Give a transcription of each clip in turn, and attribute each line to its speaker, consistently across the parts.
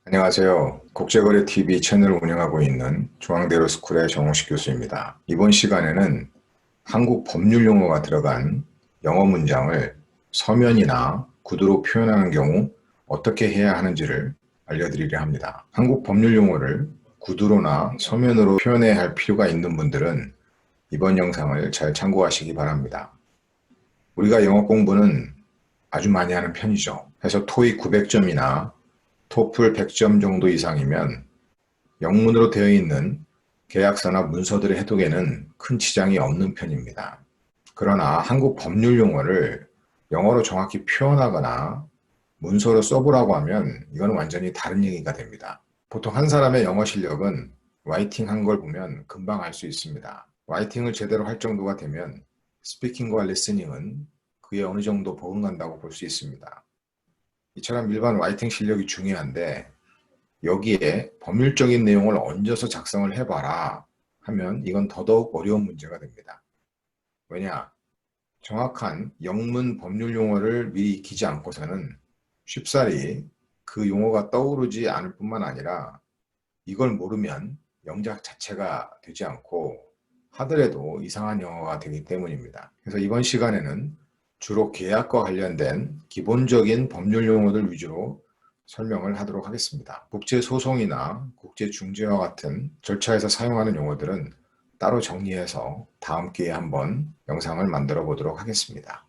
Speaker 1: 안녕하세요. 국제거래TV 채널을 운영하고 있는 중앙대로 스쿨의 정홍식 교수입니다. 이번 시간에는 한국 법률 용어가 들어간 영어 문장을 서면이나 구두로 표현하는 경우 어떻게 해야 하는지를 알려드리려 합니다. 한국 법률 용어를 구두로나 서면으로 표현해야 할 필요가 있는 분들은 이번 영상을 잘 참고하시기 바랍니다. 우리가 영어 공부는 아주 많이 하는 편이죠. 그래서 토익 900점이나 토플 100점 정도 이상이면 영문으로 되어 있는 계약서나 문서들의 해독에는 큰 지장이 없는 편입니다. 그러나 한국 법률 용어를 영어로 정확히 표현하거나 문서로 써보라고 하면 이건 완전히 다른 얘기가 됩니다. 보통 한 사람의 영어 실력은 라이팅 한 걸 보면 금방 알 수 있습니다. 라이팅을 제대로 할 정도가 되면 스피킹과 리스닝은 그에 어느 정도 버금간다고 볼 수 있습니다. 이처럼 일반 라이팅 실력이 중요한데 여기에 법률적인 내용을 얹어서 작성을 해봐라 하면 이건 더더욱 어려운 문제가 됩니다. 왜냐? 정확한 영문 법률 용어를 미리 익히지 않고서는 쉽사리 그 용어가 떠오르지 않을 뿐만 아니라 이걸 모르면 영작 자체가 되지 않고 하더라도 이상한 영어가 되기 때문입니다. 그래서 이번 시간에는 주로 계약과 관련된 기본적인 법률 용어들 위주로 설명을 하도록 하겠습니다. 국제소송이나 국제중재와 같은 절차에서 사용하는 용어들은 따로 정리해서 다음 기회에 한번 영상을 만들어 보도록 하겠습니다.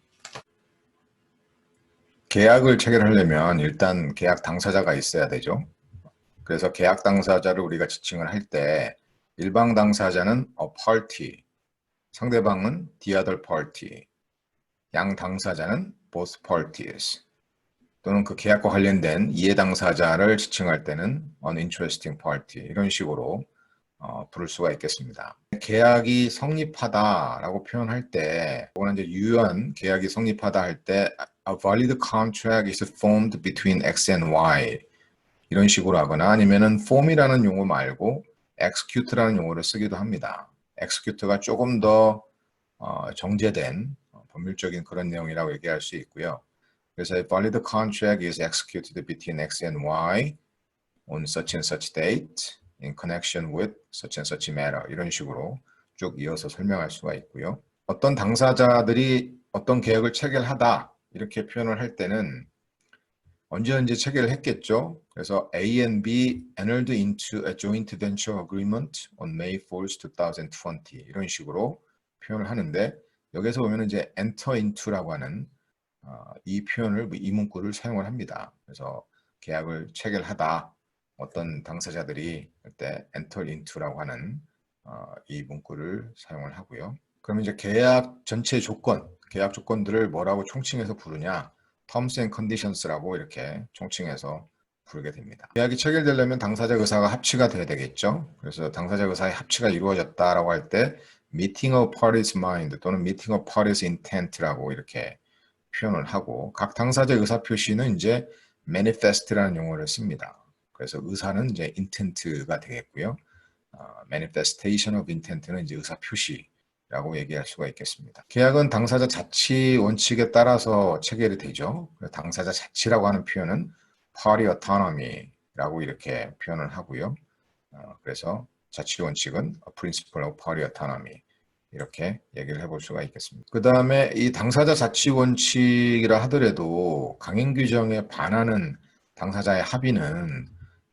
Speaker 1: 계약을 체결하려면 일단 계약 당사자가 있어야 되죠. 그래서 계약 당사자를 우리가 지칭을 할 때 일방 당사자는 a party, 상대방은 the other party, 양 당사자는 both parties, 또는 그 계약과 관련된 이해 당사자를 지칭할 때는 an interesting party 이런 식으로 부를 수가 있겠습니다. 계약이 성립하다라고 표현할 때, 또는 이제 유효한 계약이 성립하다 할 때 a valid contract is formed between X and Y 이런 식으로 하거나 아니면은 form이라는 용어 말고 execute라는 용어를 쓰기도 합니다. execute가 조금 더 정제된 법률적인 그런 내용이라고 얘기할 수 있고요. 그래서 a valid contract is executed between X and Y on such and such date in connection with such and such matter 이런 식으로 쭉 이어서 설명할 수가 있고요. 어떤 당사자들이 어떤 계약을 체결하다 이렇게 표현을 할 때는 언제 체결을 했겠죠. 그래서 A and B entered into a joint venture agreement on May 4th, 2020 이런 식으로 표현을 하는데 여기서 보면 이제 enter into라고 하는 이 표현을 이 문구를 사용을 합니다. 그래서 계약을 체결하다 어떤 당사자들이 그때 enter into라고 하는 이 문구를 사용을 하고요. 그럼 이제 계약 전체 조건, 계약 조건들을 뭐라고 총칭해서 부르냐? Terms and Conditions라고 이렇게 총칭해서 부르게 됩니다. 계약이 체결되려면 당사자 의사가 합치가 돼야 되겠죠. 그래서 당사자 의사의 합치가 이루어졌다라고 할 때 Meeting of Parties Mind 또는 Meeting of Parties Intent라고 이렇게 표현을 하고 각 당사자의 의사 표시는 이제 manifest라는 용어를 씁니다. 그래서 의사는 이제 intent가 되겠고요. manifestation of intent는 이제 의사 표시라고 얘기할 수가 있겠습니다. 계약은 당사자 자치 원칙에 따라서 체결이 되죠. 당사자 자치라고 하는 표현은 party autonomy라고 이렇게 표현을 하고요. 그래서 자치 원칙은 a principle of party autonomy 이렇게 얘기를 해볼 수가 있겠습니다. 그 다음에 이 당사자 자치 원칙이라 하더라도 강행 규정에 반하는 당사자의 합의는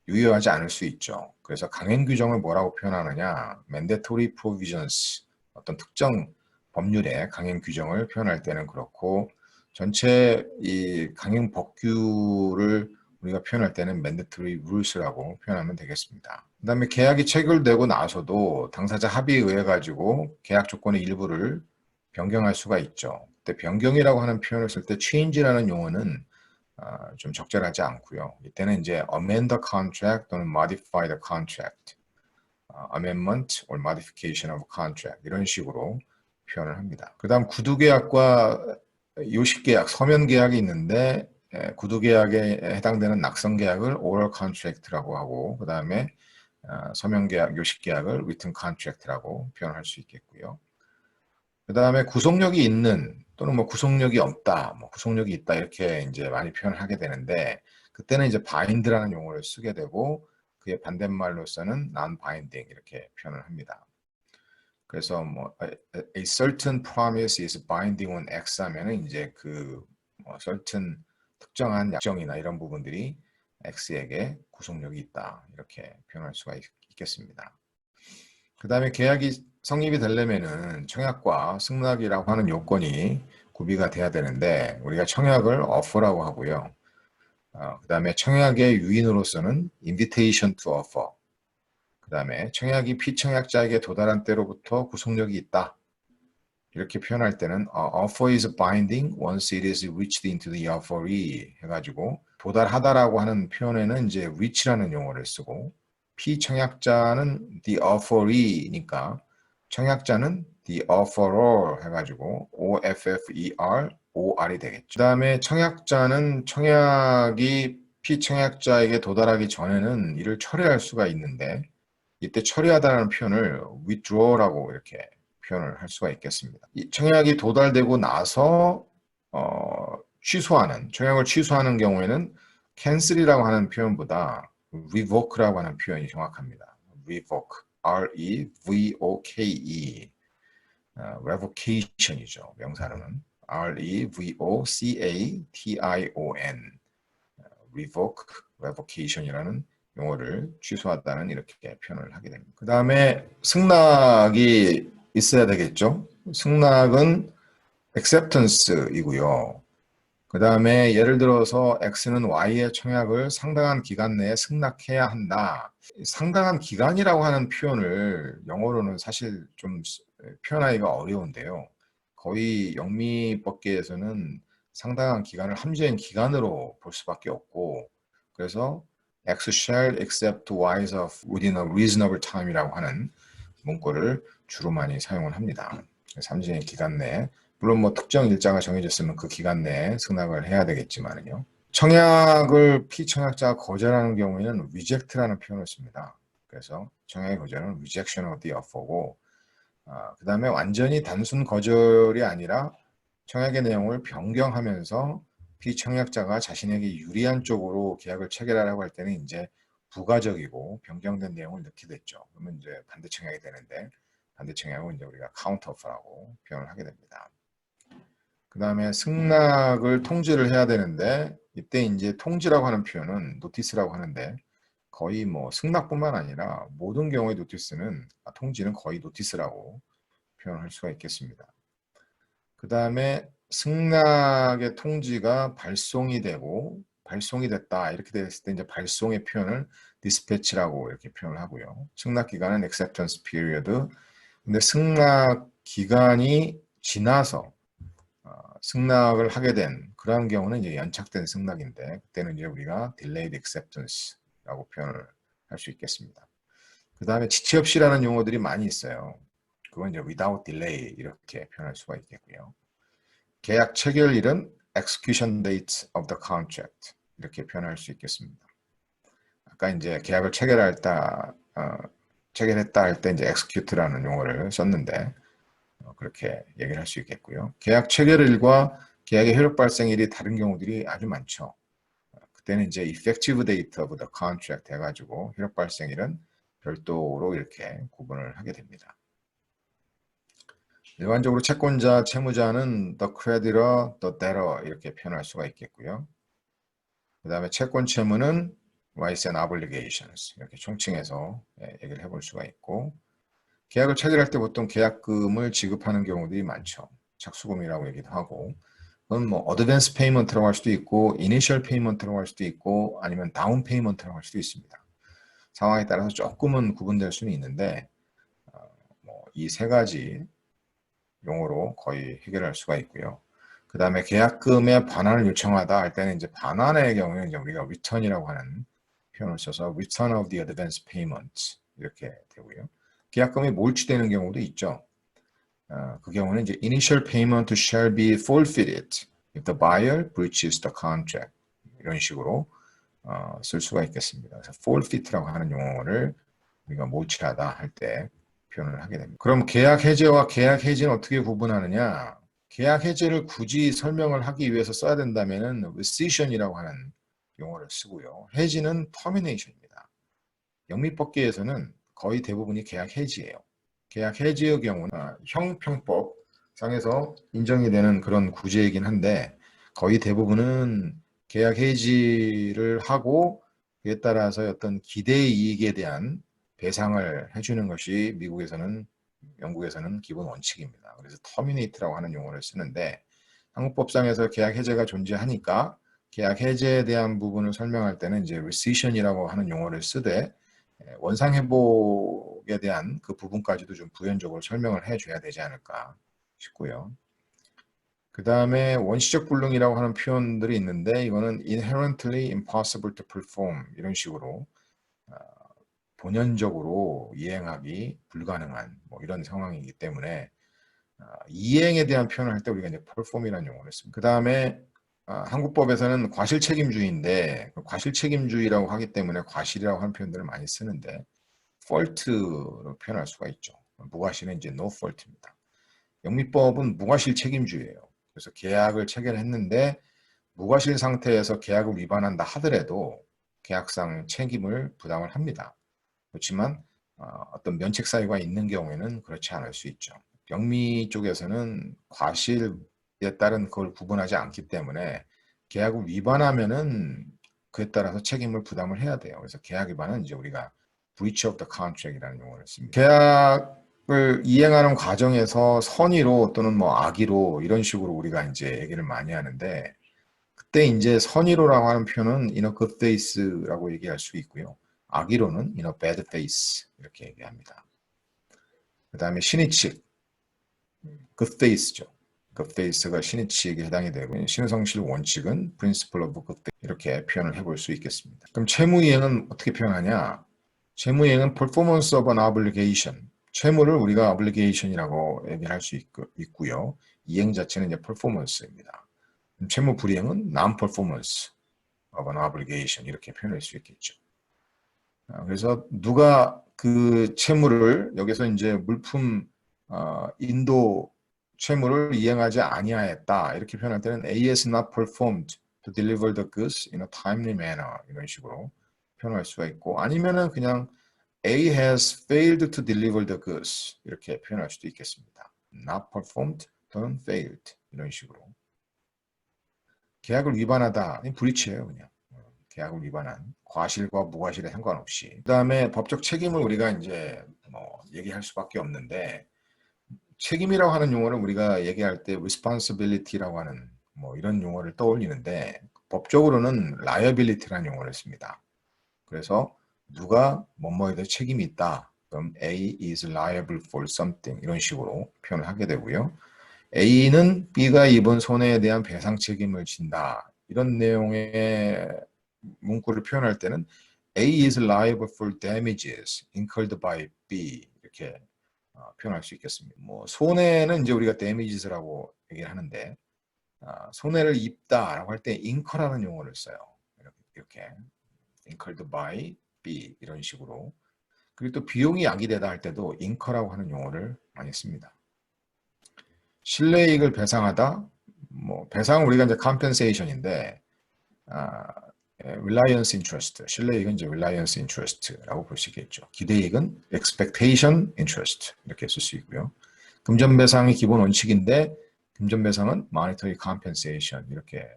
Speaker 1: 유효하지 않을 수 있죠. 그래서 강행 규정을 뭐라고 표현하느냐, mandatory provisions, 어떤 특정 법률의 강행 규정을 표현할 때는 그렇고 전체 이 강행 법규를 우리가 표현할 때는 mandatory rules라고 표현하면 되겠습니다. 그 다음에 계약이 체결되고 나서도 당사자 합의에 의해 가지고 계약 조건의 일부를 변경할 수가 있죠. 근데 변경이라고 하는 표현을 쓸 때 change라는 용어는 좀 적절하지 않고요. 이때는 이제 amend the contract 또는 modify the contract, amendment or modification of contract 이런 식으로 표현을 합니다. 그 다음 구두계약과 요식계약, 서면계약이 있는데 구두계약에 해당되는 낙선계약을 oral contract라고 하고 그 다음에 서면계약, 요식계약을 written contract라고 표현할 수 있겠고요. 그 다음에 구속력이 있는 또는 뭐 구속력이 없다, 뭐 구속력이 있다 이렇게 이제 많이 표현을 하게 되는데 그때는 이제 bind라는 용어를 쓰게 되고 그의 반대말로서는 non-binding 이렇게 표현을 합니다. 그래서 뭐 a certain promise is binding on X 하면은 이제 그 certain 특정한 약정이나 이런 부분들이 X에게 구속력이 있다 이렇게 표현할 수가 있겠습니다. 그 다음에 계약이 성립이 되려면은 청약과 승낙이라고 하는 요건이 구비가 돼야 되는데 우리가 청약을 offer라고 하고요. 그 다음에 청약의 유인으로서는 invitation to offer. 그 다음에 청약이 피청약자에게 도달한 때로부터 구속력이 있다. 이렇게 표현할 때는 offer is binding once it is reached into the offeree 해가지고 도달하다라고 하는 표현에는 이제 reach라는 용어를 쓰고 피청약자는 the offeree니까 청약자는 the offeror 해가지고 OFFER 되겠죠. 그 다음에 청약자는 청약이 피청약자에게 도달하기 전에는 이를 철회할 수가 있는데 이때 처리하다라는 표현을 withdraw라고 이렇게 표현을 할 수가 있겠습니다. 이 청약이 도달되고 나서 청약을 취소하는 경우에는 cancel이라고 하는 표현보다 revoke라고 하는 표현이 정확합니다. revoke, R-E-V-O-K-E, revocation이죠. 명사로는 R-E-V-O-C-A-T-I-O-N, revoke, revocation이라는 용어를 취소하다는 이렇게 표현을 하게 됩니다. 그 다음에 승낙이 있어야 되겠죠. 승낙은 acceptance이고요. 그 다음에 예를 들어서 X는 Y의 청약을 상당한 기간 내에 승낙해야 한다. 상당한 기간이라고 하는 표현을 영어로는 사실 좀 표현하기가 어려운데요. 거의 영미법계에서는 상당한 기간을 함수인 기간으로 볼 수밖에 없고 그래서 X shall accept Y's within a reasonable time이라고 하는 문구를 주로 많이 사용을 합니다. 함수인 기간 내에 물론 뭐 특정 일자가 정해졌으면 그 기간 내에 승낙을 해야 되겠지만요. 청약을 피청약자가 거절하는 경우에는 reject라는 표현을 씁니다. 그래서 청약의 거절은 rejection of the offer고 그 다음에 완전히 단순 거절이 아니라 청약의 내용을 변경하면서 피청약자가 자신에게 유리한 쪽으로 계약을 체결하려고 할 때는 이제 부가적이고 변경된 내용을 넣게 됐죠. 그러면 이제 반대 청약이 되는데 반대 청약은 이제 우리가 카운터 오퍼라고 표현을 하게 됩니다. 그 다음에 승낙을 통지를 해야 되는데 이때 이제 통지라고 하는 표현은 노티스라고 하는데 거의 뭐 승낙뿐만 아니라 모든 경우의 노티스는 통지는 거의 노티스라고 표현할 수가 있겠습니다. 그 다음에 승낙의 통지가 발송이 되고 발송이 됐다 이렇게 됐을 때 이제 발송의 표현을 dispatch라고 이렇게 표현을 하고요. 승낙 기간은 acceptance period. 근데 승낙 기간이 지나서 승낙을 하게 된 그런 경우는 이제 연착된 승낙인데 그때는 이제 우리가 delayed acceptance라고 표현을 할 수 있겠습니다. 그 다음에 지체 없이라는 용어들이 많이 있어요. 그건 이제 without delay 이렇게 표현할 수가 있겠고요. 계약 체결일은 execution date of the contract 이렇게 표현할 수 있겠습니다. 아까 이제 계약을 체결했다 할 때 이제 execute라는 용어를 썼는데 그렇게 얘기를 할 수 있겠고요. 계약 체결일과 계약의 효력 발생일이 다른 경우들이 아주 많죠. 그때는 이제 effective date of the contract 해가지고 효력 발생일은 별도로 이렇게 구분을 하게 됩니다. 일반적으로 채권자, 채무자는 the creditor, the debtor 이렇게 표현할 수가 있겠고요. 그 다음에 채권 채무는 rights and obligations 이렇게 총칭해서 얘기를 해볼 수가 있고 계약을 체결할 때 보통 계약금을 지급하는 경우들이 많죠. 착수금이라고 얘기도 하고 그건 뭐 어드밴스 페이먼트라고 할 수도 있고 이니셜 페이먼트라고 할 수도 있고 아니면 다운 페이먼트라고 할 수도 있습니다. 상황에 따라서 조금은 구분될 수는 있는데 이 세 가지 용어로 거의 해결할 수가 있고요. 그 다음에 계약금의 반환을 요청하다 할 때는 이제 반환의 경우에 이제 우리가 return이라고 하는 표현을 써서 return of the advance payment 이렇게 되고요. 계약금이 몰취되는 경우도 있죠. 그 경우는 이제 initial payment shall be forfeited if the buyer breaches the contract 이런 식으로 쓸 수가 있겠습니다. 그래서 forfeit라고 하는 용어를 우리가 몰취하다 할 때 표현을 하게 됩니다. 그럼 계약 해제와 계약 해지는 어떻게 구분하느냐? 계약 해제를 굳이 설명을 하기 위해서 써야 된다면은 rescission이라고 하는 용어를 쓰고요. 해지는 터미네이션입니다. 영미법계에서는 거의 대부분이 계약 해지예요. 계약 해지의 경우는 형평법 상에서 인정이 되는 그런 구제이긴 한데 거의 대부분은 계약 해지를 하고 그에 따라서 어떤 기대 이익에 대한 배상을 해주는 것이 미국에서는 영국에서는 기본 원칙입니다. 그래서 터미네이트라고 하는 용어를 쓰는데 한국법상에서 계약 해제가 존재하니까 계약 해제에 대한 부분을 설명할 때는 이제 rescission이라고 하는 용어를 쓰되 원상 회복에 대한 그 부분까지도 좀 부연적으로 설명을 해줘야 되지 않을까 싶고요. 그 다음에 원시적 불능이라고 하는 표현들이 있는데 이거는 inherently impossible to perform 이런 식으로 본연적으로 이행하기 불가능한 뭐 이런 상황이기 때문에 이행에 대한 표현을 할 때 우리가 이제 perform이라는 용어를 씁니다. 그 다음에 한국법에서는 과실책임주의인데 과실책임주의라고 하기 때문에 과실이라고 하는 표현들을 많이 쓰는데 fault로 표현할 수가 있죠. 무과실은 이제 no fault입니다. 영미법은 무과실 책임주의예요. 그래서 계약을 체결했는데 무과실 상태에서 계약을 위반한다 하더라도 계약상 책임을 부담을 합니다. 그렇지만 어떤 면책 사유가 있는 경우에는 그렇지 않을 수 있죠. 영미 쪽에서는 과실에 따른 그걸 구분하지 않기 때문에 계약을 위반하면은 그에 따라서 책임을 부담을 해야 돼요. 그래서 계약 위반은 이제 우리가 breach of the contract이라는 용어를 씁니다. 계약을 이행하는 과정에서 선의로 또는 뭐 악의로 이런 식으로 우리가 이제 얘기를 많이 하는데 그때 이제 선의로라고 하는 표현은 in a good faith라고 얘기할 수 있고요. 악의로는 in a bad faith 이렇게 얘기합니다. 그 다음에 신의칙, good faith죠. good faith가 신의칙에 해당이 되고 신성실 원칙은 principle of good faith 이렇게 표현을 해볼 수 있겠습니다. 그럼 채무이행은 어떻게 표현하냐? 채무이행은 performance of an obligation. 채무를 우리가 obligation이라고 얘기할 수 있고요. 이행 자체는 이제 performance입니다. 채무 불이행은 non-performance of an obligation 이렇게 표현할 수 있겠죠. 그래서 누가 그 채무를 여기서 이제 물품 인도 채무를 이행하지 아니하였다 이렇게 표현할 때는 A has not performed to deliver the goods in a timely manner 이런 식으로 표현할 수가 있고 아니면은 그냥 A has failed to deliver the goods 이렇게 표현할 수도 있겠습니다. Not performed 또는 failed 이런 식으로 계약을 위반하다 불이치예요 그냥. 계약을 위반한 과실과 무과실에 상관없이 그 다음에 법적 책임을 우리가 이제 뭐 얘기할 수밖에 없는데 책임이라고 하는 용어를 우리가 얘기할 때 responsibility라고 하는 뭐 이런 용어를 떠올리는데 법적으로는 liability라는 용어를 씁니다. 그래서 누가 뭐뭐에 대해 책임이 있다. 그럼 A is liable for something 이런 식으로 표현을 하게 되고요. A는 B가 입은 손해에 대한 배상 책임을 진다. 이런 내용의 문구를 표현할 때는 A is liable for damages incurred by B 이렇게 표현할 수 있겠습니다. 뭐 손해는 이제 우리가 damages라고 얘기를 하는데 손해를 입다라고 할 때 incur라는 용어를 써요. 이렇게 incurred by B 이런 식으로 그리고 또 비용이 야기되다 할 때도 incur라고 하는 용어를 많이 씁니다. 신뢰이익을 배상하다 뭐 배상은 우리가 이제 compensation인데 reliance interest, 신뢰이익은 이제 reliance interest라고 볼 수 있겠죠. 기대이익은 expectation interest 이렇게 쓸 수 있고요. 금전배상이 기본 원칙인데 금전배상은 monetary compensation 이렇게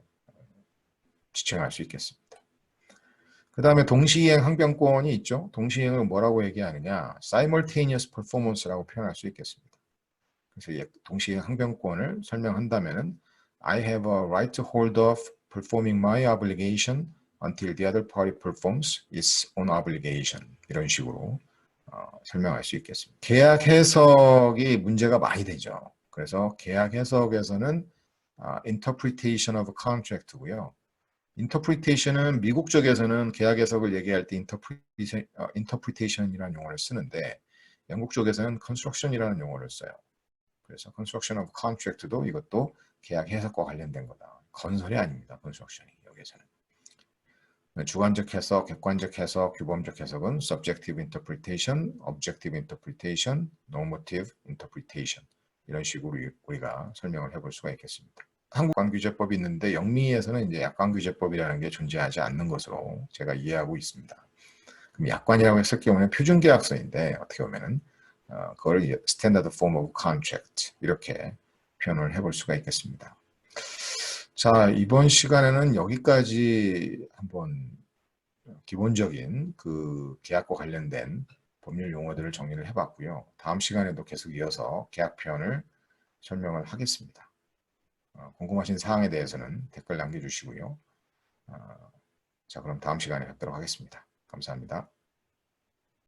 Speaker 1: 지칭할 수 있겠습니다. 그 다음에 동시이행 항변권이 있죠. 동시이행을 뭐라고 얘기하느냐? simultaneous performance라고 표현할 수 있겠습니다. 그래서 동시이행 항변권을 설명한다면은 I have a right to hold off performing my obligation until the other party performs its own obligation 이런 식으로 설명할 수 있겠습니다. 계약 해석이 문제가 많이 되죠. 그래서 계약 해석에서는 interpretation of contract고요. interpretation은 미국 쪽에서는 계약 해석을 얘기할 때 interpretation이라는 용어를 쓰는데 영국 쪽에서는 construction이라는 용어를 써요. 그래서 construction of contract도 이것도 계약 해석과 관련된 거다. 건설이 아닙니다. construction이 여기서는. 주관적 해석, 객관적 해석, 규범적 해석은 subjective interpretation, objective interpretation, normative interpretation 이런 식으로 우리가 설명을 해볼 수가 있겠습니다. 약관규제법이 있는데 영미에서는 이제 약관규제법이라는 게 존재하지 않는 것으로 제가 이해하고 있습니다. 그럼 약관이라고 했을 경우는 표준계약서인데 어떻게 보면은 그걸 Standard Form of Contract 이렇게 표현을 해볼 수가 있겠습니다. 자, 이번 시간에는 여기까지 한번 기본적인 그 계약과 관련된 법률 용어들을 정리를 해봤고요. 다음 시간에도 계속 이어서 계약 표현을 설명을 하겠습니다. 궁금하신 사항에 대해서는 댓글 남겨주시고요. 자, 그럼 다음 시간에 뵙도록 하겠습니다. 감사합니다.